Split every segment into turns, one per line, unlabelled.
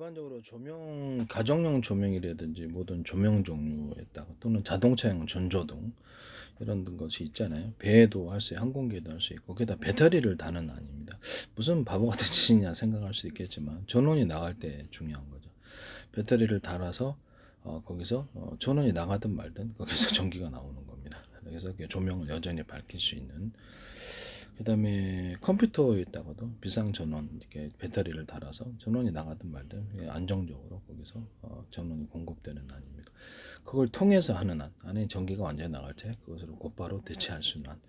일반적으로 조명, 가정용 조명이라든지 모든 조명 종류에다가 또는 자동차용 전조등 이런 것이 있잖아요. 배에도 할 수 있고 항공기에도 할 수 있고 거기다 배터리를 다는 아닙니다. 무슨 바보 같은 짓이냐 생각할 수 있겠지만 전원이 나갈 때 중요한 거죠. 배터리를 달아서 거기서 전원이 나가든 말든 거기서 전기가 나오는 겁니다. 그래서 조명을 여전히 밝힐 수 있는. 그다음에 컴퓨터에다가도 비상 전원 이렇게 배터리를 달아서 전원이 나가든 말든 안정적으로 거기서 전원이 공급되는 안입니다. 그걸 통해서 하는 안, 안에 전기가 완전히 나갈 때 그것을 곧바로 대체할 수 있는 안,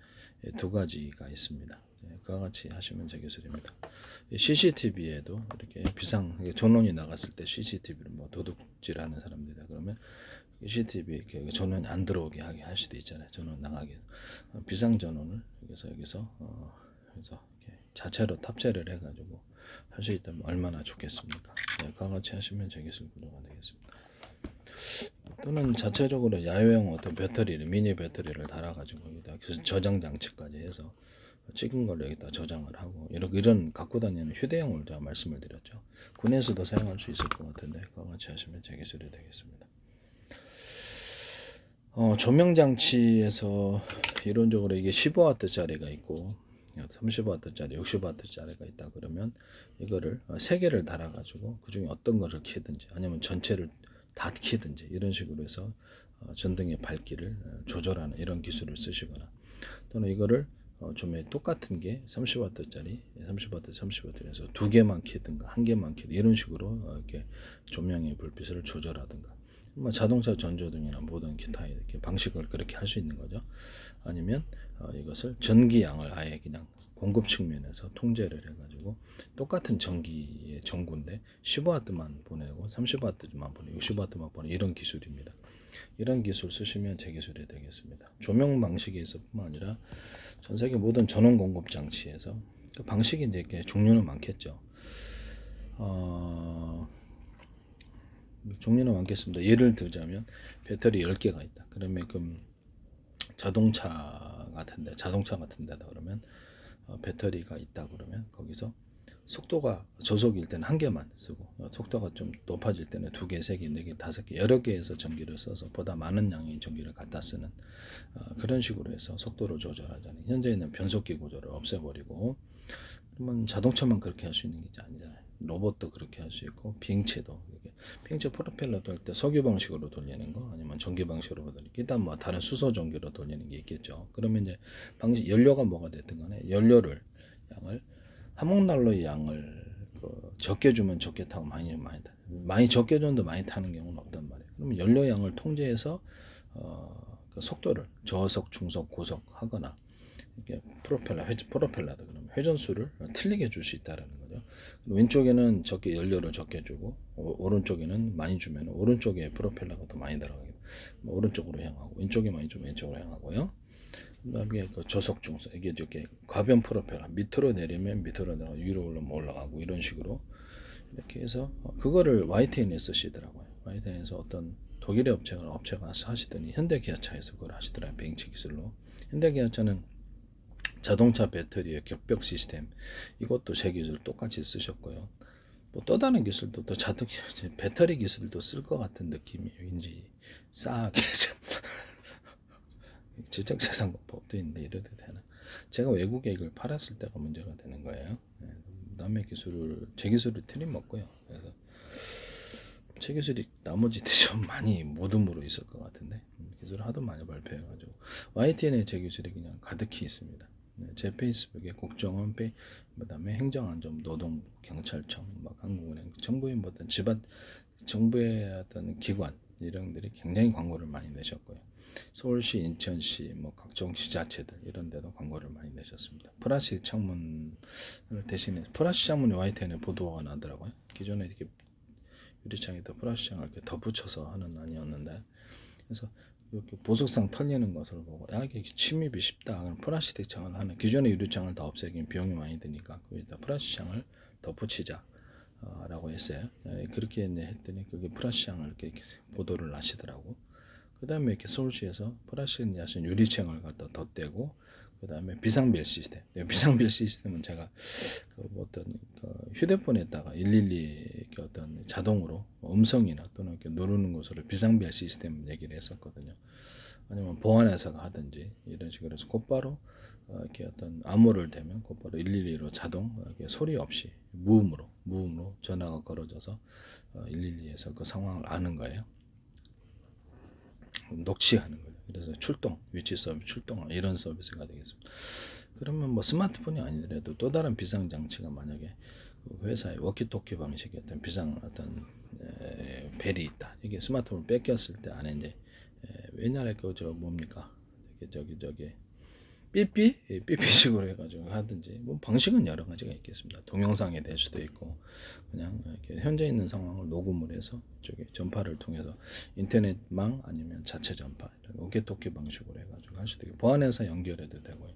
두 가지가 있습니다. 그와 같이 하시면 제 기술입니다. CCTV에도 이렇게 비상 전원이 나갔을 때 CCTV를 뭐 도둑질하는 사람들이다 그러면 CCTV 전원이 안 들어오게 하게 할 수도 있잖아요. 전원 나가게 비상 전원을 여기서 그래서 이렇게 자체로 탑재를 해가지고 할 수 있다면 얼마나 좋겠습니까? 네, 그와 같이 하시면 제 기술 구조가 되겠습니다. 또는 자체적으로 야외용 어떤 배터리를 미니 배터리를 달아가지고 여기다 저장 장치까지 해서 찍은 걸 여기다 저장을 하고 이런 갖고 다니는 휴대용을 제가 말씀을 드렸죠. 군에서도 사용할 수 있을 것 같은데 그와 같이 하시면 제 기술이 되겠습니다. 조명 장치에서 이론적으로 이게 15W짜리가 있고 30W짜리, 60W짜리가 있다 그러면 이거를 세 개를 달아 가지고 그중에 어떤 거를 켜든지 아니면 전체를 다 켜든지 이런 식으로 해서 전등의 밝기를 조절하는 이런 기술을 쓰시거나 또는 이거를 조명이 똑같은 게 30W짜리, 30W, 30W에서 두 개만 켜든가 한 개만 켜든 이런 식으로 이렇게 조명의 불빛을 조절하든가 뭐 자동차 전조등이나 모든 기타 이렇게 방식을 그렇게 할 수 있는 거죠. 아니면 이것을 전기양을 아예 그냥 공급 측면에서 통제를 해가지고 똑같은 전기의 전구인데 15W만 보내고 30W만 보내고 60W만 보내고 이런 기술입니다. 이런 기술 쓰시면 제 기술이 되겠습니다. 조명 방식에서뿐만 아니라 전 세계 모든 전원 공급 장치에서 그 방식이 이제 종류는 많겠죠. 종류는 많겠습니다. 예를 들자면 배터리 10개가 있다. 그러면 그 자동차 같은 데다 그러면 배터리가 있다 그러면 거기서 속도가 저속일 때는 한 개만 쓰고 속도가 좀 높아질 때는 두 개, 세 개, 네 개, 다섯 개 여러 개에서 전기를 써서 보다 많은 양의 전기를 갖다 쓰는 그런 식으로 해서 속도를 조절하자니 현재는 변속기 구조를 없애버리고 그러면 자동차만 그렇게 할 수 있는 게 아니잖아요. 로봇도 그렇게 할 수 있고 비행체도 비행체 프로펠러도 할 때 석유 방식으로 돌리는 거 아니면 전기 방식으로 돌리는 거 일단 뭐 다른 수소 전기로 돌리는 게 있겠죠. 그러면 이제 방식 연료가 뭐가 됐든 간에 연료를 양을 화목난로의 양을 적게 주면 적게 타고 많이 적게 줘도 많이 타는 경우는 없단 말이에요. 그러면 연료 양을 통제해서 그 속도를 저속, 중속, 고속 하거나 이렇게 프로펠러도 그러면 회전수를 틀리게 줄 수 있다라는 거죠. 왼쪽에는 적게 연료를 적게 주고 오른쪽에는 많이 주면 오른쪽에 프로펠러가 더 많이 들어가게 오른쪽으로 향하고 왼쪽에 많이 주면 왼쪽으로 향하고요. 그다음에 그 저속 중속 이게 저게 과변 프로펠러 밑으로 내리면 밑으로 내가 위로 올라가고 이런 식으로 이렇게 해서 그거를 YTN에 쓰시더라고요. YTN에서 어떤 독일의 업체가 하시더니 현대기아차에서 그걸 하시더라고요. 벤치 기술로. 현대기아차는 자동차 배터리의 격벽 시스템 이것도 제 기술 똑같이 쓰셨고요. 뭐 또 다른 기술도 또 배터리 기술도 쓸 것 같은 느낌이 왠지 싸하게 해서 지적재산권법도 있는데 이래도 되나? 제가 외국에 이걸 팔았을 때가 문제가 되는 거예요. 남의 기술을 제 기술을 틀림없고요. 그래서 제 기술이 나머지들이 좀 많이 모둠으로 있을 것 같은데 기술을 하도 많이 발표해가지고 YTN에 제 기술이 그냥 가득히 있습니다. 제 페이스북에 국정원 그다음에 행정안전 노동부 경찰청 막 한국은행 정부의 어떤 집안 정부의 어떤 기관 이런 들이 굉장히 광고를 많이 내셨고요. 서울시, 인천시, 뭐 각종 지자체들 이런 데도 광고를 많이 내셨습니다. 플라스틱 창문을 대신에 플라스틱 창문이 YTN에 보도가 나더라고요. 기존에 이렇게 유리창에다 플라스틱 창을 이렇게 덧붙여서 하는 아니었는데 그래서 이렇게 보석상 털리는 것을 보고 야 이게 침입이 쉽다. 그럼 플라스틱 창을 하는 기존의 유리창을 다 없애긴 비용이 많이 드니까 거기다 플라스틱 창을 덧붙이자. 라고 했어요. 그렇게 했더니 그게 플라스틱 창을 이렇게 보도를 하시더라고. 그 다음에 이렇게 서울시에서 플라스틱 야신 유리창을 갖다 덧대고 그 다음에 비상벨 시스템. 비상벨 시스템은 제가 그 어떤 그 휴대폰에다가 112 어떤 자동으로 음성이나 또는 이렇게 누르는 것으로 비상벨 시스템 얘기를 했었거든요. 아니면 보안회사가 하든지 이런 식으로 해서 곧바로 이렇게 어떤 암호를 대면 곧바로 112로 자동 이렇게 소리 없이 무음으로 전화가 걸어져서 112에서 그 상황을 아는 거예요. 녹취하는 거예요. 그래서 출동, 위치 서비스 출동 이런 서비스가 되겠습니다. 그러면 뭐 스마트폰이 아니더라도 또 다른 비상 장치가 만약에 그 회사의 워키토키 방식의 어떤 비상 어떤 벨이 있다. 이게 스마트폰을 뺏겼을 때 안에 이제 옛날에 그저 뭡니까 저기 삐삐식으로 해가지고 하든지 뭐 방식은 여러 가지가 있겠습니다. 동영상이 될 수도 있고 그냥 이렇게 현재 있는 상황을 녹음을 해서 저기 전파를 통해서 인터넷망 아니면 자체 전파 오케토키 방식으로 해가지고 할 수도 있고 보안회사 연결해도 되고요.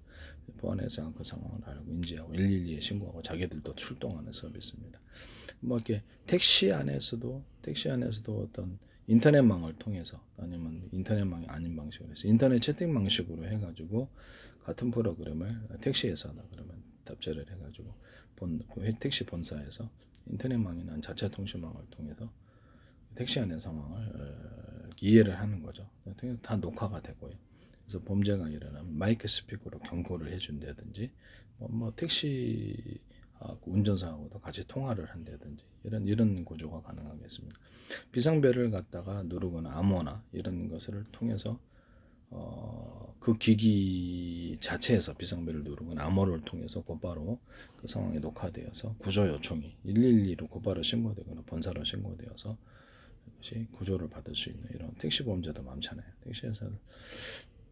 보안회사가 그 상황을 알고 인지하고 112에 신고하고 자기들도 출동하는 서비스입니다. 뭐 이렇게 택시 안에서도 어떤 인터넷망을 통해서 아니면 인터넷망이 아닌 방식으로 해서 인터넷 채팅 방식으로 해가지고 같은 프로그램을 택시회사다 그러면 답제를 해가지고 택시 본사에서 인터넷망이나 자체 통신망을 통해서 택시 안의 상황을 이해를 하는 거죠. 다 녹화가 되고요. 그래서 범죄가 일어나면 마이크 스피커로 경고를 해준다든지 뭐 택시 운전사하고도 같이 통화를 한다든지 이런 구조가 가능하겠습니다. 비상벨을 갖다가 누르거나 암호나 이런 것을 통해서 그 기기 자체에서 비상벨을 누르거나 암호를 통해서 곧바로 그 상황이 녹화되어서 구조 요청이 112로 곧바로 신고되거나 본사로 신고되어서 이것이 구조를 받을 수 있는 이런 택시 범죄도 많잖아요. 택시에서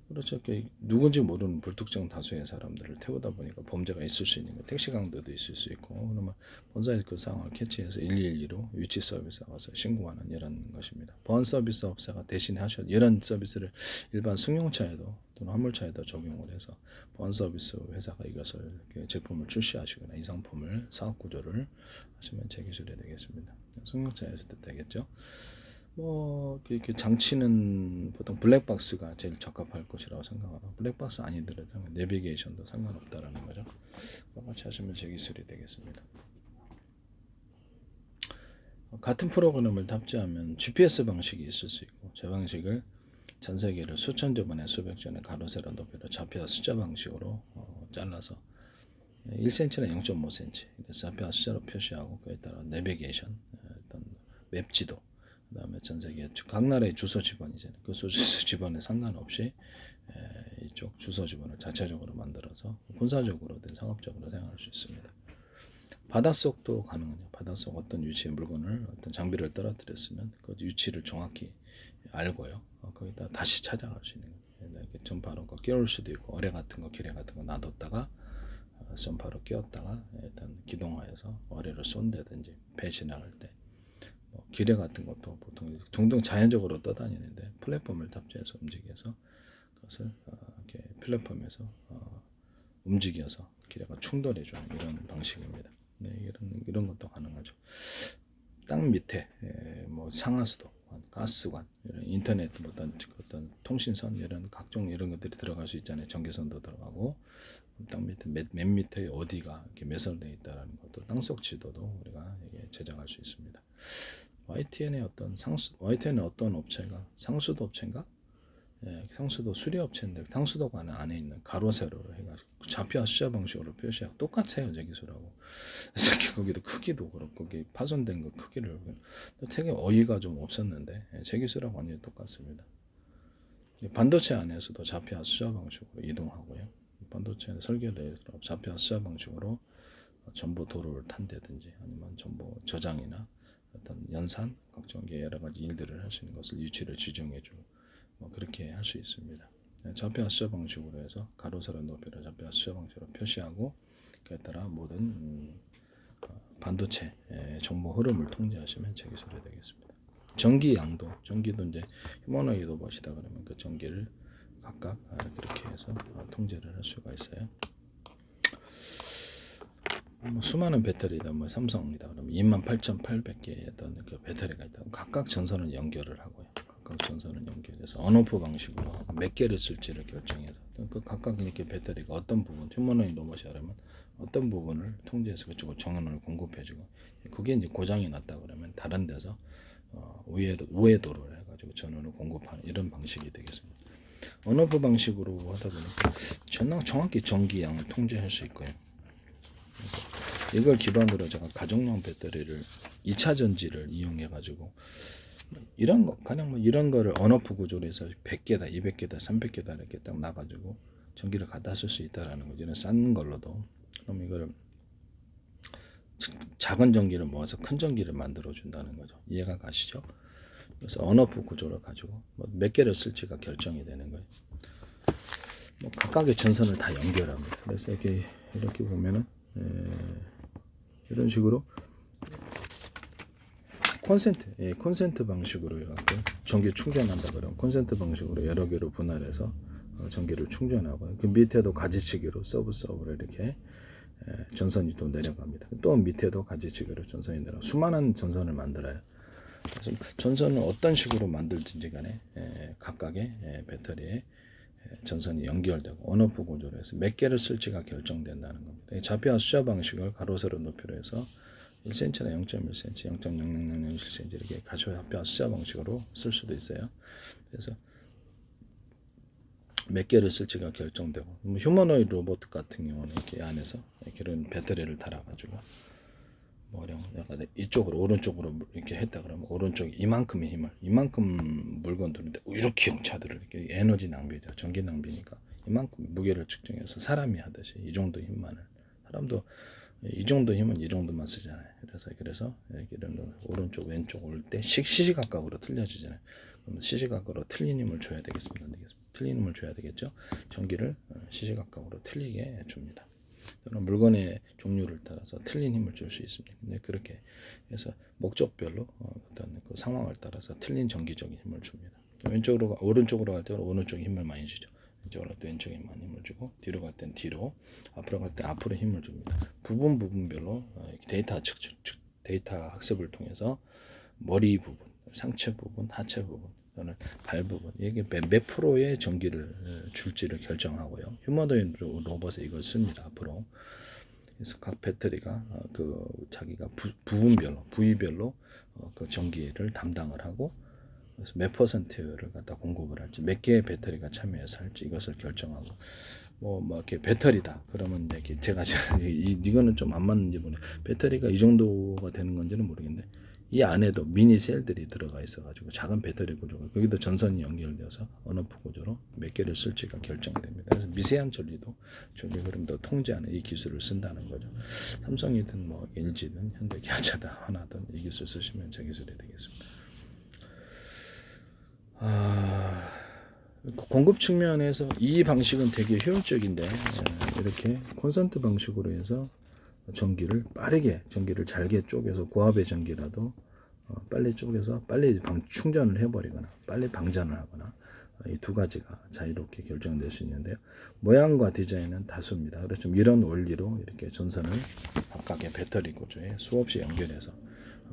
그렇죠. 누군지 모르는 불특정 다수의 사람들을 태우다 보니까 범죄가 있을 수 있는 거. 택시 강도도 있을 수 있고 그러면 본사에 그 상황을 캐치해서 112로 위치 서비스에 가서 신고하는 이런 것입니다. 보안 서비스 업체가 대신 이런 서비스를 일반 승용차에도 또는 화물차에도 적용을 해서 보안 서비스 회사가 이것을 제품을 출시하시거나 이 상품을 사업 구조를 하시면 제 기술이 되겠습니다. 승용차에서도 되겠죠. 뭐 이렇게 장치는 보통 블랙박스가 제일 적합할 것이라고 생각하고 블랙박스 아니더라도 내비게이션도 상관없다라는 거죠. 같이 하시면 제 기술이 되겠습니다. 같은 프로그램을 탑재하면 GPS 방식이 있을 수 있고 제 방식을 전 세계를 수천조 번에 수백 전의 가로 세로 높이로 좌표 숫자 방식으로 잘라서 1cm나 0.5cm 좌표 숫자로 표시하고 그에 따라 내비게이션 어떤 맵 지도 그다음에 전 세계 각 나라의 주소 지번이잖아요. 그 주소 지번에 상관없이 이쪽 주소 지번을 자체적으로 만들어서 군사적으로든 상업적으로 사용할 수 있습니다. 바닷속도 가능해요. 바닷속 어떤 위치의 물건을 어떤 장비를 떨어뜨렸으면 그 위치를 정확히 알고요. 거기다 다시 찾아갈 수 있는 거예요. 이렇게 전파로 끼울 수도 있고 어뢰 같은 거, 기뢰 같은 거 놔뒀다가 전파로 끼웠다가 일단 기동하여서 어뢰를 쏜다든지 배 지나갈 때 기뢰 같은 것도 보통 둥둥 자연적으로 떠다니는데 플랫폼을 탑재해서 움직여서 그것을 이렇게 플랫폼에서 움직여서 기뢰가 충돌해주는 이런 방식입니다. 네, 이런 것도 가능하죠. 땅 밑에 뭐 상하수도, 가스관, 이런 인터넷 어떤 통신선 이런 각종 이런 것들이 들어갈 수 있잖아요. 전기선도 들어가고 땅 밑에 맨 밑에 어디가 이렇게 매설되어 있다라는 것도 땅속 지도도 우리가 제작할 수 있습니다. YTN의 어떤 업체가 상수도 업체인가? 상수도 수리 업체인데 상수도관 안에 있는 가로 세로를 해가지고 좌표 숫자 방식으로 표시하고 똑같아요 제 기술하고. 그래서 거기도 크기도 그렇고 거기 파손된 거 크기를 되게 어이가 좀 없었는데 제 기술하고 완전히 똑같습니다. 반도체 안에서도 좌표 숫자 방식으로 이동하고요. 반도체 설계돼서 좌표 숫자 방식으로 정보 도로를 탄다든지 아니면 정보 저장이나 어떤 연산 각종 여러 가지 일들을 할 수 있는 것을 위치를 지정해주고 뭐 그렇게 할 수 있습니다. 좌표 숫자 방식으로 해서 가로 세로 높이를 좌표 숫자 방식으로 표시하고 그에 따라 모든 반도체 정보 흐름을 통제하시면 제 기술이 되겠습니다. 전기 양도, 전기도 이제 휴머노이드 보시다 그러면 그 전기를 각각 그렇게 해서 통제를 할 수가 있어요. 뭐 수많은 배터리다, 뭐 삼성이다 그러면 28,800개의 어떤 그 배터리가 있다. 각각 전선을 연결을 하고요. 각각 전선을 연결해서 온오프 방식으로 몇 개를 쓸지를 결정해서 그 각각 이렇게 배터리가 어떤 부분 휴머노이드 로봇이 하려면 어떤 부분을 통제해서 그쪽으로 정원을 공급해주고 그게 이제 고장이 났다 그러면 다른 데서 우회도를 해가지고 전원을 공급하는 이런 방식이 되겠습니다. 온오프 방식으로 하다 보니까 정확히 전기량을 통제할 수 있고요. 그래서 이걸 기반으로 제가 가정용 배터리를 2차 전지를 이용해 가지고 이런 거 그냥 뭐 이런 거를 온오프 구조로 해서 100개다, 200개다, 300개다 이렇게 딱 놔 가지고 전기를 갖다 쓸 수 있다라는 거죠. 싼 걸로도. 그럼 이거를 작은 전기를 모아서 큰 전기를 만들어 준다는 거죠. 이해가 가시죠? 그래서 온오프 구조를 가지고 몇 개를 쓸지가 결정이 되는 거예요. 각각의 전선을 다 연결합니다. 그래서 이렇게 보면은 이런 식으로 콘센트 방식으로 해갖고 전기 충전한다 그러면 콘센트 방식으로 여러 개로 분할해서 전기를 충전하고 그 밑에도 가지치기로 서브로 이렇게 전선이 또 내려갑니다. 또 밑에도 가지치기로 전선이 내려 수많은 전선을 만들어요. 그래서 전선을 어떤 식으로 만들든지 간에 각각의 배터리에 전선이 연결되고 온오프 구조로 해서 몇 개를 쓸지가 결정된다는 겁니다. 좌표와 숫자 방식을 가로 세로 높이로 해서 1cm나 0.1cm, 0.0001cm 이렇게 좌표와 숫자 방식으로 쓸 수도 있어요. 그래서 몇 개를 쓸지가 결정되고 휴머노이드 로봇 같은 경우는 이렇게 안에서 이런 배터리를 달아가지고 약간 이쪽으로 오른쪽으로 이렇게 했다 그러면 오른쪽 이만큼의 힘을 이만큼 물건들인데 이렇게 차들을 이렇게 에너지 낭비죠. 전기 낭비니까 이만큼 무게를 측정해서 사람이 하듯이 이 정도 힘만을 사람도 이 정도 힘은 이 정도만 쓰잖아요. 그래서 이런 오른쪽 왼쪽 올 때 시시각각으로 틀려지잖아요. 그러면 시시각각으로 틀린 힘을 줘야 되겠습니다. 안 되겠습니다. 틀린 힘을 줘야 되겠죠. 전기를 시시각각으로 틀리게 줍니다. 또는 물건의 종류를 따라서 틀린 힘을 줄 수 있습니다. 근데 그렇게 해서 목적별로 어떤 그 상황을 따라서 틀린 전기적인 힘을 줍니다. 오른쪽으로 갈 때는 오른쪽 힘을 많이 주죠. 왼쪽으로 갈 때 왼쪽에 많이 힘을 주고 뒤로 갈 때는 뒤로, 앞으로 갈 때 앞으로 힘을 줍니다. 부분별로 데이터 학습을 통해서 머리 부분, 상체 부분, 하체 부분 또는 발 부분 이게 몇 프로의 전기를 줄지를 결정하고요. 휴머노이드 로봇에 이걸 씁니다. 앞으로. 그래서 각 배터리가 자기가 부위별로 그 전기를 담당을 하고 그래서 몇 퍼센트를 갖다 공급을 할지 몇 개의 배터리가 참여해서 할지 이것을 결정하고 이렇게 배터리다 그러면 이렇게 제가 이거는 좀 안 맞는지 모르겠어요. 배터리가 이 정도가 되는 건지는 모르겠는데 이 안에도 미니 셀들이 들어가 있어가지고 작은 배터리 구조가 거기도 전선이 연결되어서 온오프 구조로 몇 개를 쓸지가 결정됩니다. 그래서 미세한 전기 흐름도 통제하는 이 기술을 쓴다는 거죠. 삼성이든 LG든 현대기아차든 하나든 이 기술 쓰시면 제 기술이 되겠습니다. 공급 측면에서 이 방식은 되게 효율적인데 이렇게 콘센트 방식으로 해서 전기를 잘게 쪼개서 고압의 전기라도 빨리 쪼개서 빨리 충전을 해버리거나 빨리 방전을 하거나 이 두 가지가 자유롭게 결정될 수 있는데요. 모양과 디자인은 다수입니다. 그래서 이런 원리로 이렇게 전선을 각각의 배터리 구조에 수없이 연결해서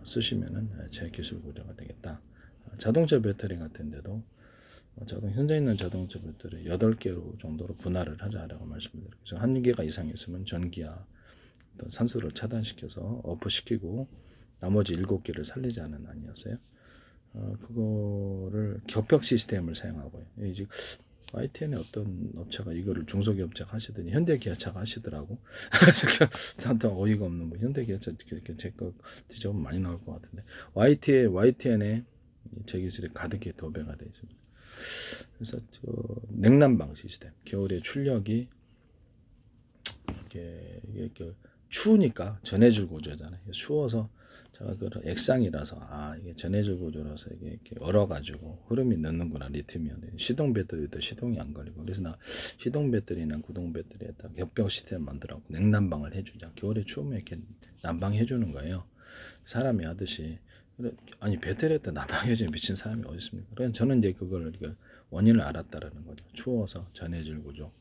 쓰시면은 제 기술 구조가 되겠다. 자동차 배터리 같은데도 현재 있는 자동차 배터리 8개로 정도로 분할을 하자라고 말씀드렸죠. 1개가 이상 있으면 전기와 산소를 차단시켜서 오프시키고 나머지 7개를 살리자는 아니었어요. 그거를 겹벽 시스템을 사용하고요. 이제 YTN의 어떤 업체가 이거를 중소기업체가 하시더니 현대기아차가 하시더라고. 그래서 저한테 어이가 없는 현대기아차 제거 뒤져보면 많이 나올 것 같은데 YTN에 제 기술이 가득히 도배가 되어 있습니다. 그래서 냉난방 시스템, 겨울에 출력이 이게 추우니까 전해질 구조잖아요. 추워서 제가 액상이라서 이게 전해질 구조라서 이게 이렇게 얼어가지고 흐름이 넣는구나. 리튬이온 시동 배터리도 시동이 안 걸리고 그래서 나 시동 배터리나 구동 배터리에다 겹벽 시스템 만들어갖고 냉난방을 해주자. 겨울에 추우면 이렇게 난방 해주는 거예요. 사람이 하듯이. 아니 배터리에다 난방해주는 미친 사람이 어디 있습니까? 그래서 저는 이제 그걸 원인을 알았다라는 거죠. 추워서 전해질 구조.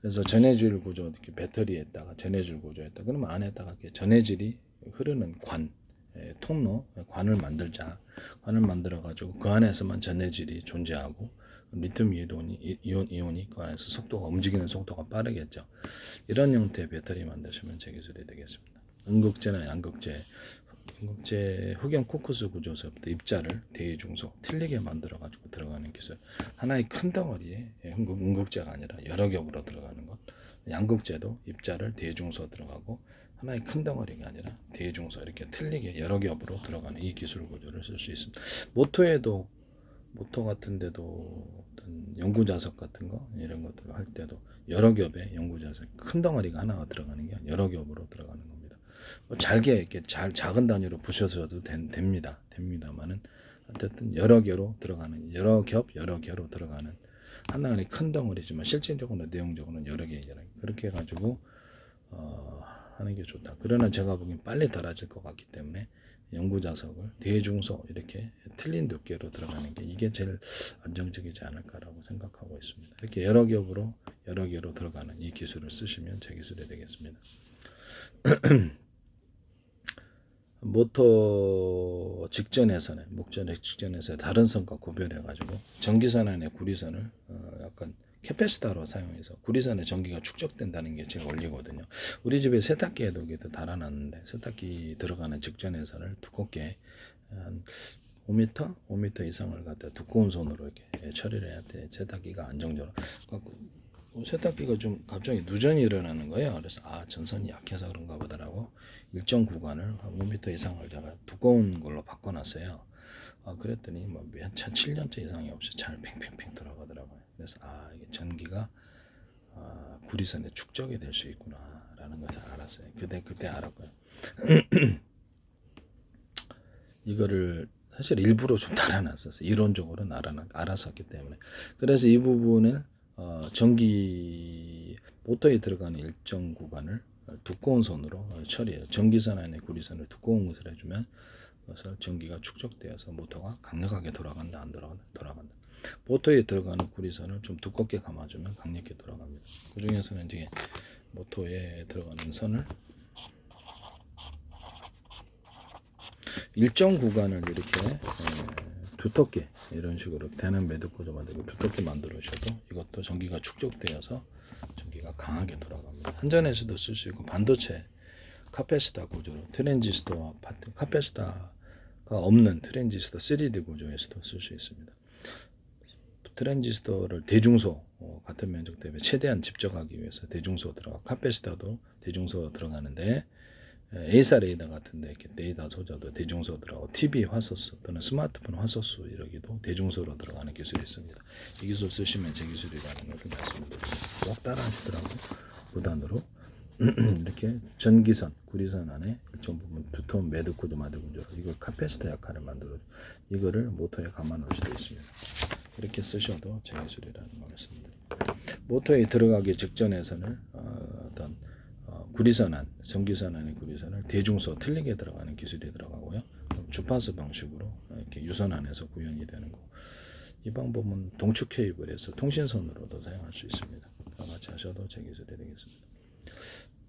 그래서 전해질 구조 이렇게 배터리에다가 전해질 구조에다가 그러면 안에다가 전해질이 흐르는 통로 관을 만들자. 관을 만들어 가지고 그 안에서만 전해질이 존재하고 리튬 이온이 그 안에서 속도가 움직이는 속도가 빠르겠죠. 이런 형태의 배터리 만드시면 제 기술이 되겠습니다. 음극재나 양극재, 흑연 코크스 구조서부터 입자를 대중소 틀리게 만들어 가지고 들어가는 기술. 하나의 큰 덩어리에 음극재가 아니라 여러 겹으로 들어가는 것. 양극재도 입자를 대중소 들어가고 하나의 큰 덩어리가 아니라 대중소 이렇게 틀리게 여러 겹으로 들어가는 이 기술 구조를 쓸 수 있습니다. 모토 같은 데도 어떤 연구 자석 같은 거 이런 것들을 할 때도 여러 겹의 연구 자석 큰 덩어리가 하나가 들어가는 게 아니라 여러 겹으로 들어가는 겁니다. 잘게 이렇게 작은 단위로 부셔서도 됩니다만은 어쨌든 여러 개로 들어가는 여러 개로 들어가는 하나의 큰 덩어리지만 실질적으로 내용적으로는 여러 개 그렇게 해가지고 하는 게 좋다. 그러나 제가 보기엔 빨리 닳아질 것 같기 때문에 연구 자석을 대중소 이렇게 틀린 두께로 들어가는 게 이게 제일 안정적이지 않을까라고 생각하고 있습니다. 이렇게 여러 개로 들어가는 이 기술을 쓰시면 제 기술이 되겠습니다. 모터 직전에서는 목전의 직전에서 다른 선과 구별해 가지고 전기선 안에 구리선을 약간 캐패시터로 사용해서 구리선에 전기가 축적된다는 게 제 원리거든요. 우리 집에 세탁기에도 달아놨는데 세탁기 들어가는 직전에선을 두껍게 한 5m 이상을 갖다 두꺼운 손으로 이렇게 처리를 해야 돼. 세탁기가 안정적으로. 세탁기가 좀 갑자기 누전이 일어나는 거예요. 그래서 전선이 약해서 그런가 보다라고 일정 구간을 한 5m 이상을 제가 두꺼운 걸로 바꿔놨어요. 그랬더니 뭐 몇 7년째 이상이 없이 잘 팽팽팽 돌아가더라고요. 그래서 이게 전기가 구리선에 축적이 될 수 있구나라는 것을 알았어요. 그때 알았고요. 이거를 사실 일부러 좀 달아놨었어요. 이론적으로는 알았었기 때문에. 그래서 이 부분을 전기 모터에 들어가는 일정 구간을 두꺼운 선으로 처리해요. 전기선 안에 구리선을 두꺼운 것을 해주면 그래서 전기가 축적되어서 모터가 강력하게 돌아간다 안 돌아간다. 모터에 들어가는 구리선을 좀 두껍게 감아주면 강력하게 돌아갑니다. 그 중에서는 이제 모터에 들어가는 선을 일정 구간을 이렇게 두텁게 이런 식으로 대는 매듭 구조 만들고 두텁게 만들어셔도 이것도 전기가 축적되어서 전기가 강하게 돌아갑니다. 한전에서도 쓸 수 있고 반도체 카패시터 구조로 트랜지스터와 카패시터가 없는 트랜지스터 3D 구조에서도 쓸 수 있습니다. 트랜지스터를 대중소 같은 면적 때문에 최대한 집적하기 위해서 대중소 카패시터도 대중소 들어가는데 A사 레이더 같은데 이렇게 레이더 소자도 대중소 들어가고 TV 화소수 또는 스마트폰 화소수 이러기도 대중소로 들어가는 기술이 있습니다. 이 기술 쓰시면 제 기술이라는 것을 말씀드립니다. 꼭 따라하시더라고요. 무단으로 이렇게 전기선, 구리선 안에 일정 부분 두터운 매듭 구조 만들고 이걸 카패시터 역할을 만들어 이거를 모터에 감아 놓을 수도 있습니다. 이렇게 쓰셔도 제 기술이라는 걸 말씀드립니다. 모터에 들어가기 직전에서는 어떤 구리선 안, 전기선 안의 구리선을 대중소 틀리게 들어가는 기술이 들어가고요. 주파수 방식으로 이렇게 유선 안에서 구현이 되는 거. 이 방법은 동축 케이블에서 통신선으로도 사용할 수 있습니다. 같이 하셔도 제 기술이 되겠습니다.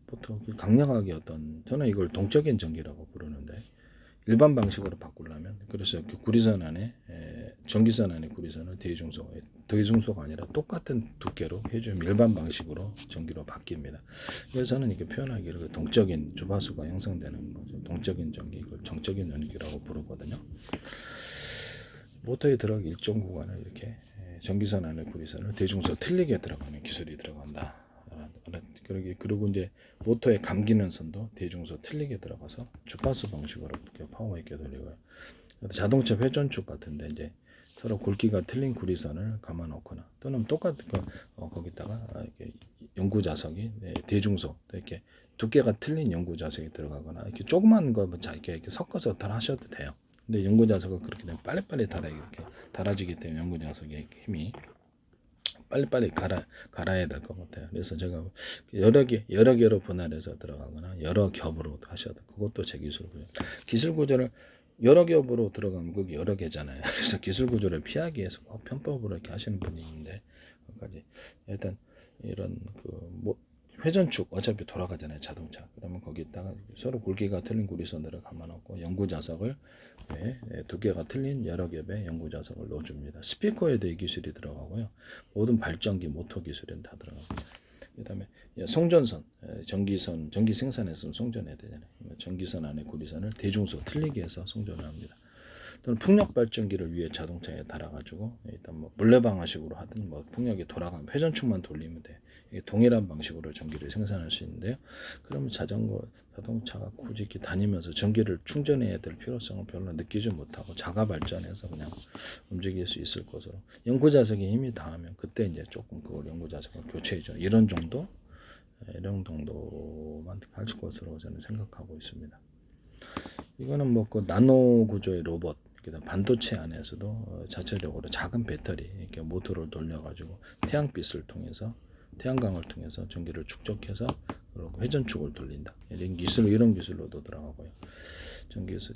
보통 강력하게 저는 이걸 동적인 전기라고 부르는데 일반 방식으로 바꾸려면 그래서 구리선 안에 전기선 안에 구리선을 대중소가 아니라 똑같은 두께로 해주면 일반 방식으로 전기로 바뀝니다. 그래서 저는 이렇게 표현하기를 동적인 주파수가 형성되는 거죠. 동적인 전기, 이걸 정적인 전기라고 부르거든요. 모터에 들어가기 일정 구간을 이렇게 전기선 안에 구리선을 대중소 틀리게 들어가는 기술이 들어간다. 그리고 이제 모터에 감기는 선도 대중소 틀리게 들어가서 주파수 방식으로 파워 있게 돌리고요. 자동차 회전축 같은데 이제 서로 굵기가 틀린 구리선을 감아 놓거나 또는 똑같은 거기다가 이렇게 연구 자석이 대중소 이렇게 두께가 틀린 연구 자석이 들어가거나 이렇게 조그만 거 이렇게 섞어서 달아셔도 돼요. 근데 연구 자석을 그렇게 되면 빨리빨리 달아지기 때문에 연구 자석의 힘이 빨리빨리 갈아야 될 것 같아요. 그래서 제가 여러 개로 분할해서 들어가거나 여러 겹으로 하셔도 그것도 제 기술고요. 기술 구조를 여러 겹으로 들어가면 그게 여러 개잖아요. 그래서 기술 구조를 피하기 위해서 편법으로 이렇게 하시는 분이 있는데, 까지 일단 이런 회전축 어차피 돌아가잖아요, 자동차. 그러면 거기다가 서로 굵기가 틀린 구리선들을 감아놓고 연구자석을 두 개가 틀린 여러 겹의 연구자석을 넣어줍니다. 스피커에도 이 기술이 들어가고요. 모든 발전기, 모터 기술은 다 들어가고. 그다음에 송전선, 전기선, 전기 생산에서는 송전해야 되잖아요. 전기선 안에 구리선을 대중소 틀리게 해서 송전을 합니다. 또는 풍력 발전기를 위해 자동차에 달아가지고 일단 뭐 물레방아식으로 하든 뭐 풍력이 돌아가면 회전축만 돌리면 돼. 이게 동일한 방식으로 전기를 생산할 수 있는데요. 그러면 자동차가 굳이 이렇게 다니면서 전기를 충전해야 될 필요성을 별로 느끼지 못하고 자가 발전해서 그냥 움직일 수 있을 것으로. 연구자석에 힘이 닿으면 그때 이제 조금 그걸 연구자석을 교체해줘. 이런 정도만 할 것으로 저는 생각하고 있습니다. 이거는 뭐 그 나노 구조의 로봇, 그다음 반도체 안에서도 자체적으로 작은 배터리 이렇게 모터를 돌려가지고 태양광을 통해서 전기를 축적해서 회전축을 돌린다. 이런 기술로도 들어가고요.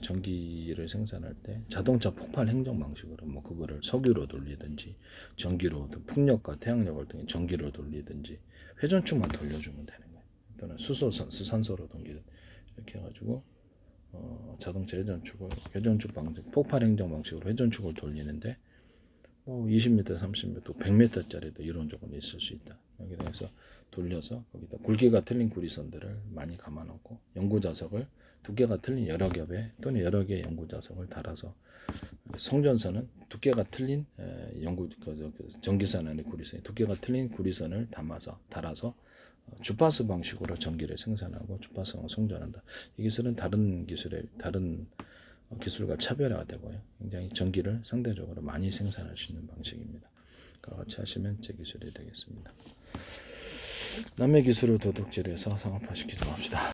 전기를 생산할 때 자동차 폭발 행정 방식으로 뭐 그거를 석유로 돌리든지 전기로 풍력과 태양력을 통해 전기로 돌리든지 회전축만 돌려주면 되는 거예요. 또는 수산소로 돌리든 이렇게 해가지고 자동차 회전축 방식, 폭발 행정 방식으로 회전축을 돌리는데 뭐 20m, 30m, 100m짜리도 이런 적은 있을 수 있다. 여기다 해서 돌려서 거기다 굵기가 틀린 구리선들을 많이 감아놓고 연구자석을 두께가 틀린 여러 겹의 또는 여러 개의 연구자석을 달아서 송전선은 두께가 틀린 전기선 안에 구리선, 두께가 틀린 구리선을 달아서 주파수 방식으로 전기를 생산하고 주파수를 송전한다. 이 기술은 다른 기술과 차별화되고요. 굉장히 전기를 상대적으로 많이 생산할 수 있는 방식입니다. 같이 하시면 제 기술이 되겠습니다. 남의 기술을 도둑질해서 상업화시키지 맙시다.